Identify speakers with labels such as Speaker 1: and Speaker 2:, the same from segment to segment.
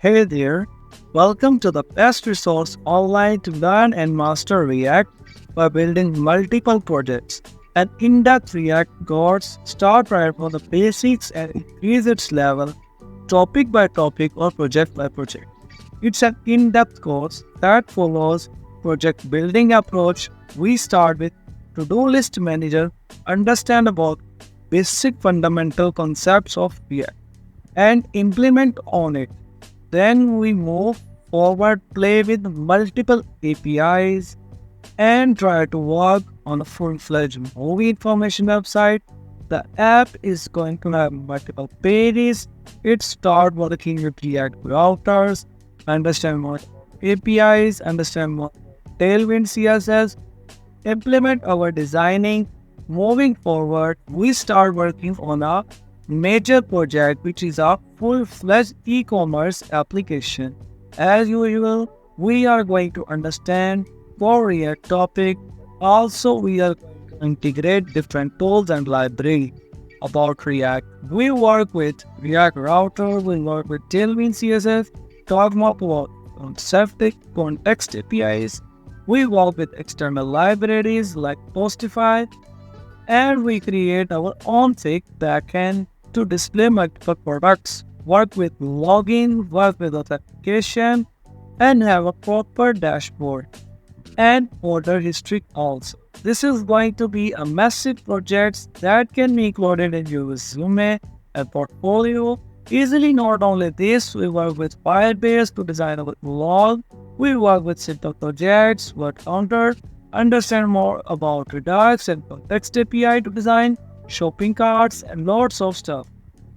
Speaker 1: Hey there, welcome to the best resource online to learn and master React by building multiple projects. An in-depth React course start right from the basics and increase its level topic by topic or project by project. It's an in-depth course that follows project building approach. We start with to-do list manager, understand about basic fundamental concepts of React and implement on it. Then we move forward, play with multiple APIs, and try to work on a full-fledged movie information website. The app is going to have multiple pages. It start working with React routers, understand more APIs, understand more Tailwind CSS, implement our designing. Moving forward, we start working on a major project which is a full-fledged e-commerce application. As usual, we are going to understand for React topic. Also, we are going to integrate different tools and library about React. We work with React router, we work with Tailwind CSS, talk more about context APIs. We work with external libraries like Postify, and we create our own fake backend to display multiple products, work with login, work with authentication, and have a proper dashboard and order history also. This is going to be a massive project that can be included in your resume and portfolio easily. Not only this, we work with Firebase to design our blog. We work with simple projects, word counter, understand more about Redux and context API to design shopping carts and lots of stuff.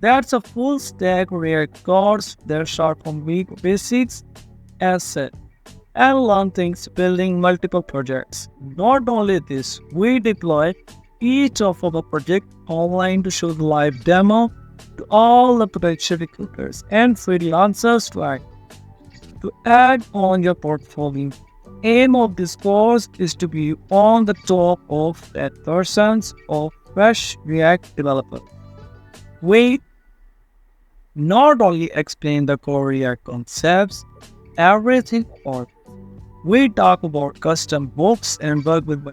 Speaker 1: That's a full stack React course that start from basics as said and learn things building multiple projects. Not only this, we deploy each of our project online to show the live demo to all the potential recruiters and freelancers to add on your portfolio. Aim of this course is to be on the top of 10% of fresh React developer. We not only explain the core React concepts, everything or we talk about custom hooks and work with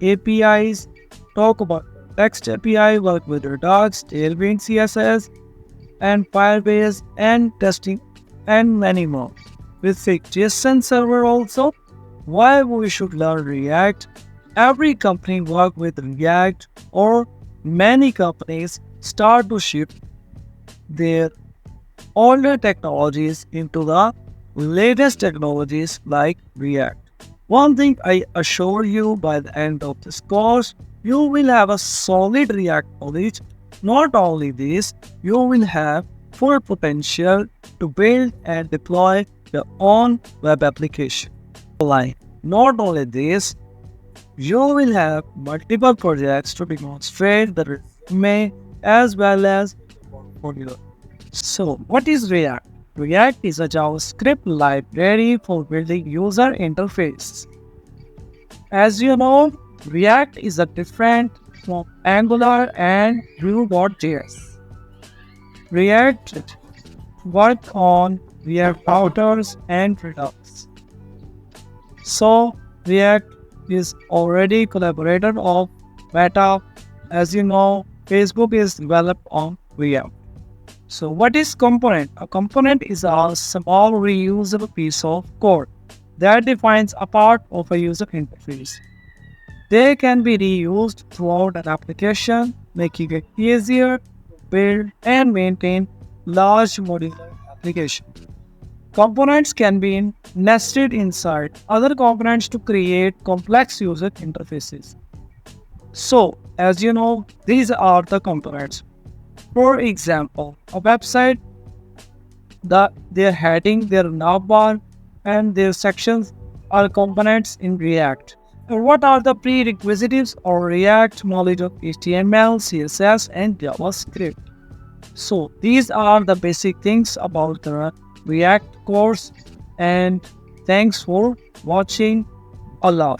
Speaker 1: APIs, talk about text API, work with Redux, Tailwind CSS, and Firebase, and testing, and many more. With JSON server also, why we should learn React. Every company work with React, or many companies start to shift their older technologies into the latest technologies like React. One thing I assure you, by the end of this course, you will have a solid React knowledge. Not only this, you will have full potential to build and deploy your own web application online. Not only this, you will have multiple projects to demonstrate the resume as well as portfolio. So, what is React? React is a JavaScript library for building user interface. As you know, React is a different from Angular and Vue.js. React work on React routers and Redux. So, React is already collaborator of Meta. As you know, Facebook is developed on React. So what is component? A component is a small reusable piece of code that defines a part of a user interface. They can be reused throughout an application, making it easier to build and maintain large modular applications. Components can be nested inside other components to create complex user interfaces. So, as you know, these are the components. For example, a website, their heading, their navbar, and their sections are components in React. And what are the prerequisites of React? Knowledge of HTML, CSS, and JavaScript. So these are the basic things about the React course, and thanks for watching. Allah.